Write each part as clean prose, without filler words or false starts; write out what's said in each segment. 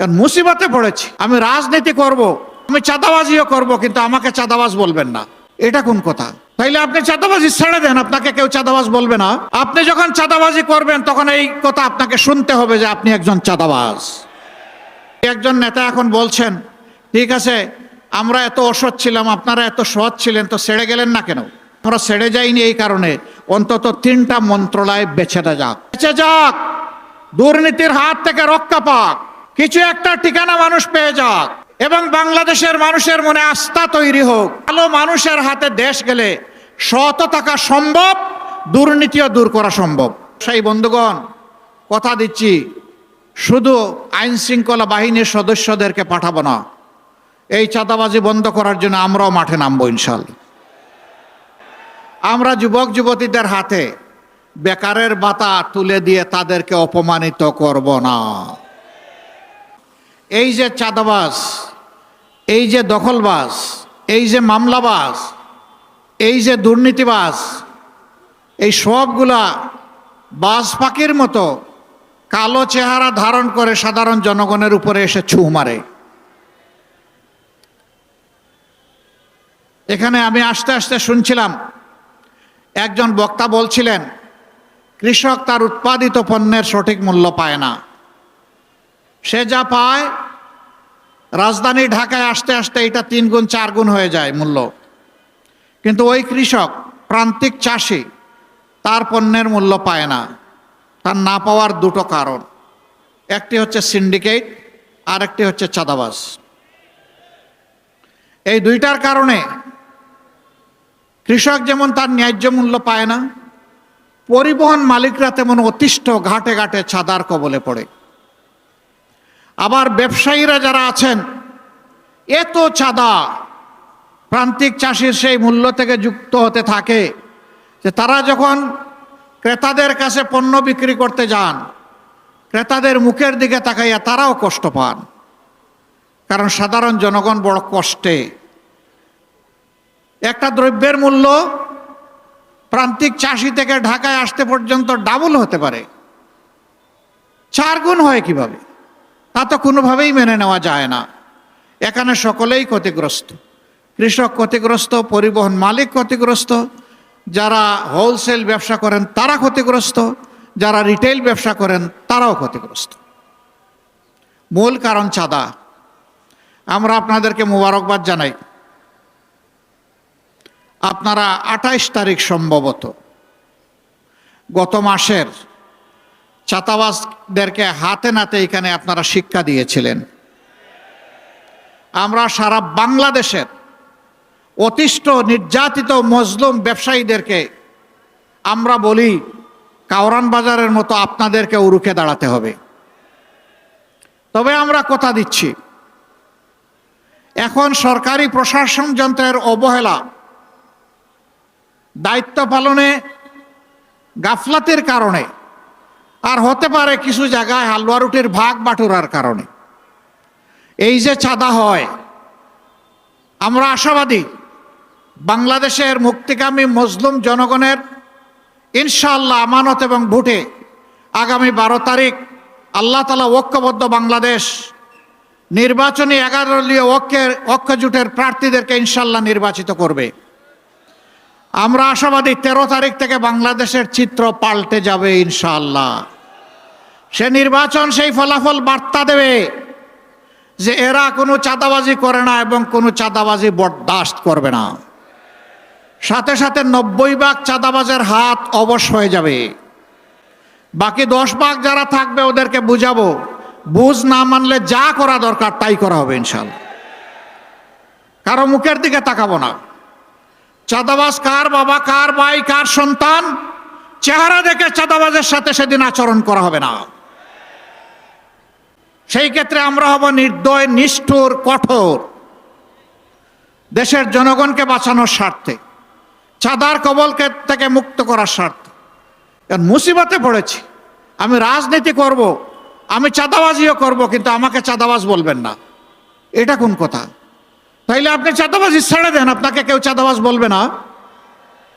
কারণ মুসিবতে পড়েছি। আমি রাজনীতি করব, আমি চাঁদাবাজিও করব, কিন্তু আমাকে চাঁদাবাজ বলবেন না। এটা কোন কথা? তাইলে আপনি চাঁদাবাজি ছেড়ে দেন, আপনাকে কেউ চাঁদাবাজ বলবে না। আপনি যখন চাঁদাবাজি করবেন তখন এই কথা আপনাকে শুনতে হবে যে আপনি একজন চাঁদাবাজ। একজন নেতা এখন বলছেন, ঠিক আছে আমরা এত অসৎ ছিলাম, আপনারা এত সৎ ছিলেন, তো ছেড়ে গেলেন না কেন? আমরা ছেড়ে যাইনি এই কারণে, অন্তত 3টা মন্ত্রণালয় বেছে যাক, বেঁচে যাক, দুর্নীতির হাত থেকে রক্ষা পাক, কিছু একটা ঠিকানা মানুষ পেয়ে যাক, এবং বাংলাদেশের মানুষের মনে আস্থা তৈরি হোক। ভালো মানুষের হাতে দেশ গেলে সৎ থাকা সম্ভব, দুর্নীতিও দূর করা সম্ভব। সেই বন্ধুগণ, কথা দিচ্ছি, শুধু আইন শৃঙ্খলা বাহিনীর সদস্যদেরকে পাঠাবো না, এই চাঁদাবাজি বন্ধ করার জন্য আমরাও মাঠে নামবো ইনশাআল্লাহ। আমরা যুবক যুবতীদের হাতে বেকারের ভাতা তুলে দিয়ে তাদেরকে অপমানিত করব না। এই যে চাঁদাবাজ, এই যে দখলবাজ, এই যে মামলাবাজ, এই যে দুর্নীতিবাজ, এই সবগুলা বাজ পাখির মতো কালো চেহারা ধারণ করে সাধারণ জনগণের উপরে এসে ছু মারে। এখানে আমি আস্তে আস্তে শুনছিলাম, একজন বক্তা বলছিলেন কৃষক তার উৎপাদিত পণ্যের সঠিক মূল্য পায় না। সে যা পায়, রাজধানী ঢাকায় আসতে আসতে এটা 3 গুণ 4 গুণ হয়ে যায় মূল্য। কিন্তু ওই কৃষক, প্রান্তিক চাষি, তার পণ্যের মূল্য পায় না। তার না পাওয়ার 2টো কারণ, একটি হচ্ছে সিন্ডিকেট, আর একটি হচ্ছে চাঁদাবাজ। এই 2টার কারণে কৃষক যেমন তার ন্যায্য মূল্য পায় না, পরিবহন মালিকরা তেমন অতিষ্ঠ, ঘাটে ঘাটে চাঁদার কবলে পড়ে। আবার ব্যবসায়ীরা যারা আছেন, এত চাঁদা প্রান্তিক চাষির সেই মূল্য থেকে যুক্ত হতে থাকে যে তারা যখন ক্রেতাদের কাছে পণ্য বিক্রি করতে যান, ক্রেতাদের মুখের দিকে তাকাইয়া তারাও কষ্ট পান। কারণ সাধারণ জনগণ বড় কষ্টে। একটা দ্রব্যের মূল্য প্রান্তিক চাষি থেকে ঢাকায় আসতে পর্যন্ত ডাবল হতে পারে, 4 গুণ হয় কিভাবে? তা তো কোনোভাবেই মেনে নেওয়া যায় না। এখানে সকলেই ক্ষতিগ্রস্ত, কৃষক ক্ষতিগ্রস্ত, পরিবহন মালিক ক্ষতিগ্রস্ত, যারা হোলসেল ব্যবসা করেন তারা ক্ষতিগ্রস্ত, যারা রিটেইল ব্যবসা করেন তারাও ক্ষতিগ্রস্ত। মূল কারণ চাঁদা। আমরা আপনাদেরকে মোবারকবাদ জানাই, আপনারা 28 তারিখ সম্ভবত গত মাসের চাঁদাবাজদেরকে হাতে নাতে এখানে আপনারা শিক্ষা দিয়েছিলেন। আমরা সারা বাংলাদেশের অতিষ্ঠ, নির্যাতিত, মজলুম ব্যবসায়ীদেরকে আমরা বলি, কাওরান বাজারের মতো আপনাদেরকেও রুখে দাঁড়াতে হবে। তবে আমরা কথা দিচ্ছি, এখন সরকারি প্রশাসন যন্ত্রের অবহেলা, দায়িত্ব পালনে গাফলাতের কারণে, আর হতে পারে কিছু জায়গায় হালুয়া রুটির ভাগ বাটুরার কারণে এই যে চাঁদা হয়, আমরা আশাবাদী বাংলাদেশের মুক্তিকামী মজলুম জনগণের ইনশাআল্লাহ আমানত এবং ভোটে আগামী 12 তারিখ আল্লাহ তাআলা ঐক্যবদ্ধ বাংলাদেশ নির্বাচনী 11 দলীয় ঐক্যজোটের প্রার্থীদেরকে ইনশাআল্লাহ নির্বাচিত করবে। আমরা আশাবাদী 13 তারিখ থেকে বাংলাদেশের চিত্র পাল্টে যাবে ইনশাআল্লাহ। সে নির্বাচন সেই ফলাফল বার্তা দেবে যে এরা কোনো চাঁদাবাজি করে না এবং কোনো চাঁদাবাজি বরদাস্ত করবে না। সাথে সাথে 90 ভাগ চাঁদাবাজের হাত অবশ হয়ে যাবে। বাকি 10 ভাগ যারা থাকবে ওদেরকে বুঝাবো, বুঝ না মানলে যা করা দরকার তাই করা হবে ইনশাআল্লাহ। কারো মুখের দিকে তাকাবো না। চাঁদাবাজ কার বাবা, কার ভাই, কার সন্তান, চেহারা দেখে চাঁদাবাজের সাথে সেদিন আচরণ করা হবে না। সেই ক্ষেত্রে আমরা হব নির্দয়, নিষ্ঠুর, কঠোর, দেশের জনগণকে বাঁচানোর স্বার্থে, চাঁদার কবল থেকে মুক্ত করার স্বার্থে। মুসিবতে পড়েছি, আমি রাজনীতি করব, আমি চাঁদাবাজিও করব, কিন্তু আমাকে চাঁদাবাজ বলবেন না। এটা কোন কথা? তাইলে আপনি চাঁদাবাজি ছেড়ে দেন, আপনাকে কেউ চাঁদাবাজ বলবে না।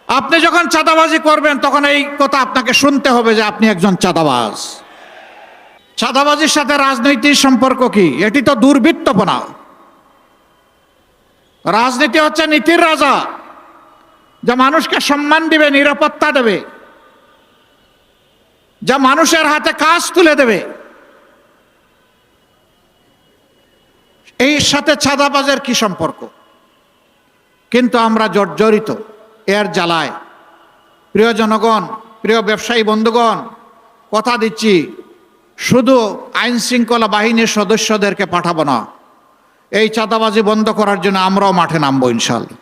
আপনি যখন চাঁদাবাজি করবেন তখন এই কথা আপনাকে শুনতে হবে যে আপনি একজন চাঁদাবাজ। চাঁদাবাজির সাথে রাজনৈতিক সম্পর্ক কি? এটি তো দুর্বৃত্তপনা। রাজনীতি হচ্ছে নীতির রাজা, যা মানুষকে সম্মান দিবে, নিরাপত্তা দেবে, যা মানুষের হাতে কাজ তুলে দেবে। এই সাথে চাঁদাবাজের কি সম্পর্ক? কিন্তু আমরা জর্জরিত এর জ্বালায়। প্রিয় জনগণ, প্রিয় ব্যবসায়ী বন্ধুগণ, কথা দিচ্ছি, শুধু আইন শৃঙ্খলা বাহিনীর সদস্যদেরকে পাঠাবো না, এই চাঁদাবাজি বন্ধ করার জন্য আমরাও মাঠে নামবো ইনশাআল্লাহ।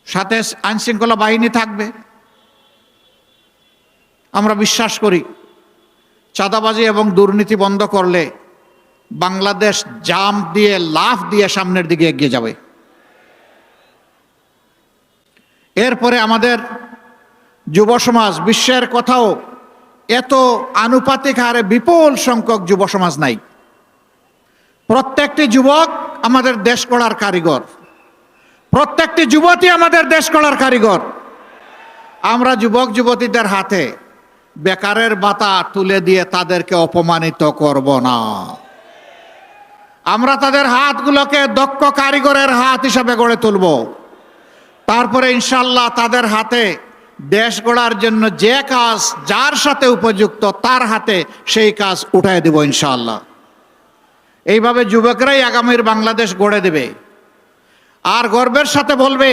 সাথে আইন শৃঙ্খলা বাহিনী থাকবে। আমরা বিশ্বাস করি চাঁদাবাজি এবং দুর্নীতি বন্ধ করলে বাংলাদেশ জাম্প দিয়ে, লাফ দিয়ে সামনের দিকে এগিয়ে যাবে। এরপরে আমাদের যুব সমাজ, বিশ্বের কোথাও এত আনুপাতিক হারে বিপুল সংখ্যক যুব সমাজ নাই। প্রত্যেকটি যুবক আমাদের দেশ গড়ার কারিগর, প্রত্যেকটি যুবতী আমাদের দেশ গড়ার কারিগর। আমরা যুবক যুবতীদের হাতে বেকারের ভাতা তুলে দিয়ে তাদেরকে অপমানিত করব না। আমরা তাদের হাতগুলোকে দক্ষ কারিগরের হাত হিসাবে গড়ে তুলব। তারপরে ইনশাল্লাহ তাদের হাতে দেশ গড়ার জন্য যে কাজ যার সাথে উপযুক্ত তার হাতে সেই কাজ উঠায় দেব ইনশাআল্লাহ। এইভাবে যুবকরাই আগামীর বাংলাদেশ গড়ে দেবে। আর গর্বের সাথে বলবে,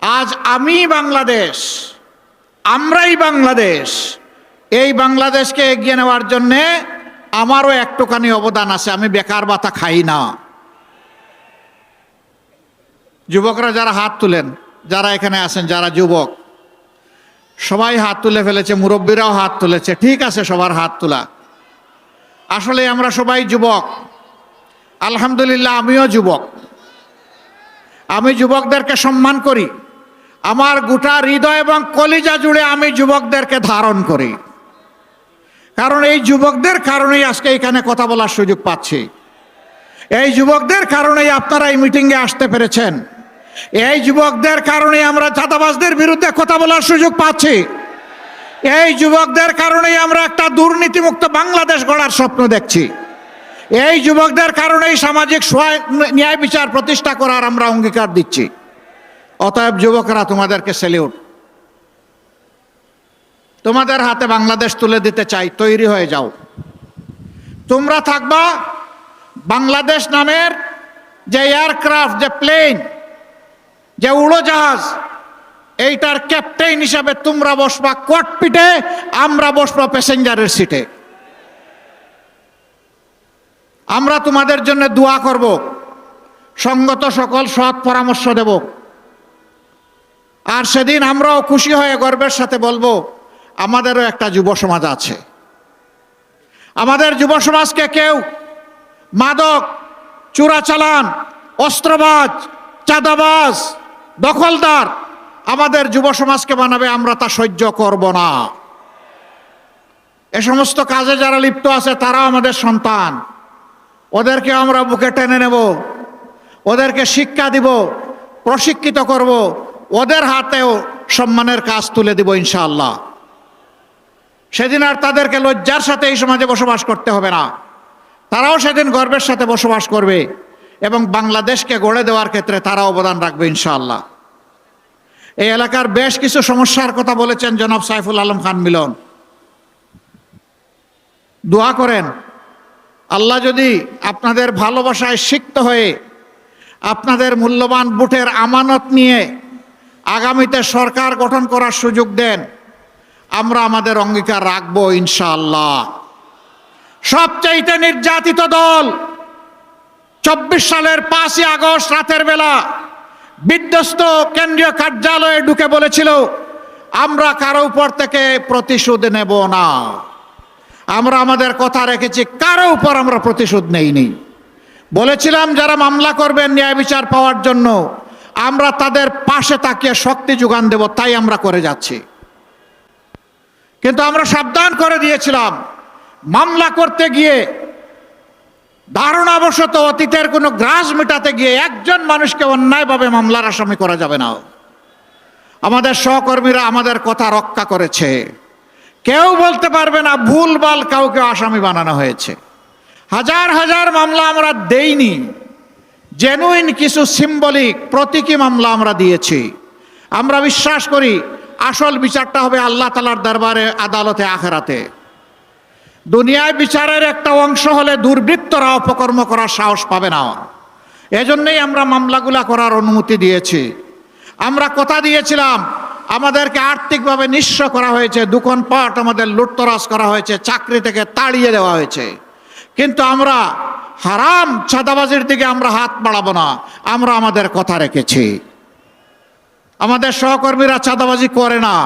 আজ আমি বাংলাদেশ, আমরাই বাংলাদেশ। এই বাংলাদেশকে এগিয়ে নেওয়ার জন্যে আমারও একটুখানি অবদান আছে। আমি বেকার ভাতা খাই না। যুবকরা যারা হাত তুলেন, যারা এখানে আছেন, যারা যুবক, সবাই হাত তুলে ফেলেছে, মুরব্বীরাও হাত তুলেছে। ঠিক আছে, সবার হাত তোলা। আসলে আমরা সবাই যুবক। আলহামদুলিল্লাহ, আমিও যুবক। আমি যুবকদেরকে সম্মান করি। আমার গোটা হৃদয় এবং কলিজা জুড়ে আমি যুবকদেরকে ধারণ করি। কারণ এই যুবকদের কারণেই আজকে এখানে কথা বলার সুযোগ পাচ্ছি। এই যুবকদের কারণেই আপনারা এই মিটিংয়ে আসতে পেরেছেন। এই যুবকদের কারণেই আমরা চাঁদাবাজদের বিরুদ্ধে কথা বলার সুযোগ পাচ্ছি। এই যুবকদের কারণেই আমরা একটা দুর্নীতিমুক্ত বাংলাদেশ গড়ার স্বপ্ন দেখছি। এই যুবকদের কারণেই সামাজিক ন্যায় বিচার প্রতিষ্ঠা করার আমরা অঙ্গীকার দিচ্ছি। অতএব যুবকরা, তোমাদেরকে স্যালিউট। তোমাদের হাতে বাংলাদেশ তুলে দিতে চাই, তৈরি হয়ে যাও। তোমরা থাকবা বাংলাদেশ নামের যে এয়ারক্রাফট, যে প্লেন, যে উড়োজাহাজ, এইটার ক্যাপ্টেন হিসাবে তোমরা বসবা ককপিটে, আমরা বসবো প্যাসেঞ্জারের সিটে। আমরা তোমাদের জন্য দোয়া করব, সঙ্গত সকল সৎ পরামর্শ দেব। আর সেদিন আমরাও খুশি হয়ে গর্বের সাথে বলবো, আমাদেরও একটা যুব সমাজ আছে। আমাদের যুব সমাজকে কেউ মাদক, চোরাচালান, অস্ত্রবাজ, চাঁদাবাজ, দখলদার আমাদের যুব সমাজকে বানাবে, আমরা তা সহ্য করব না। এ সমস্ত কাজে যারা লিপ্ত আছে তারাও আমাদের সন্তান। ওদেরকে আমরা বুকে টেনে নেব, ওদেরকে শিক্ষা দিব, প্রশিক্ষিত করব, ওদের হাতেও সম্মানের কাজ তুলে দিব ইনশাআল্লাহ। সেদিন আর তাদেরকে লজ্জার সাথে এই সমাজে বসবাস করতে হবে না। তারাও সেদিন গর্বের সাথে বসবাস করবে এবং বাংলাদেশকে গড়ে দেওয়ার ক্ষেত্রে তারা অবদান রাখবে ইনশাআল্লাহ। এই এলাকার বেশ কিছু সমস্যার কথা বলেছেন জনাব সাইফুল আলম খান মিলন। দোয়া করেন, আল্লাহ যদি আপনাদের ভালোবাসায় সিক্ত হয়ে আপনাদের মূল্যবান ভোটের আমানত নিয়ে আগামীতে সরকার গঠন করার সুযোগ দেন, আমরা আমাদের অঙ্গীকার রাখবো ইনশাআল্লাহ। সবচাইতে নির্যাতিত দল 24 সালের 5ই আগস্ট রাতের বেলা বিধ্বস্ত কেন্দ্রীয় কার্যালয়ে ঢুকে বলেছিল, আমরা কারো উপর থেকে প্রতিশোধ নেব না। আমরা আমাদের কথা রেখেছি, কারো উপর আমরা প্রতিশোধ নেইনি। বলেছিলাম যারা মামলা করবেন ন্যায় বিচার পাওয়ার জন্য, আমরা তাদের পাশে তাকিয়ে শক্তি যোগান দেব, তাই আমরা করে যাচ্ছি। কিন্তু আমরা সাবধান করে দিয়েছিলাম, মামলা করতে গিয়ে ধারণাবশত অতীতের কোনো গ্রাস মেটাতে গিয়ে একজন মানুষকে অন্যায়ভাবে মামলার আসামি করা যাবে না। আমাদের সহকর্মীরা আমাদের কথা রক্ষা করেছে। কেউ বলতে পারবে না ভুলভাল কাউকে আসামি বানানো হয়েছে। হাজার হাজার মামলা আমরা দেইনি, জেনুইন কিছু সিম্বলিক প্রতীকী মামলা আমরা দিয়েছি। আমরা বিশ্বাস করি আসল বিচারটা হবে আল্লাহ তাআলার দরবারে, আদালতে, আখেরাতে। দুনিয়ায় বিচারের একটা অংশ হলে দুর্বৃত্তরা অপকর্ম করার সাহস পাবে না। এজন্যই আমরা মামলাগুলা করার অনুমতি দিয়েছি। আমরা কথা দিয়েছিলাম আমাদেরকে আর্থিকভাবে নিঃস্ব করা হয়েছে, দোকানপাট আমাদের লুটতরাজ করা হয়েছে, চাকরি থেকে তাড়িয়ে দেওয়া হয়েছে, কিন্তু আমরা হারাম চাঁদাবাজির দিকে আমরা হাত বাড়াবো না। আমরা আমাদের কথা রেখেছি। আমাদের সহকর্মীরা চাঁদাবাজি করে না।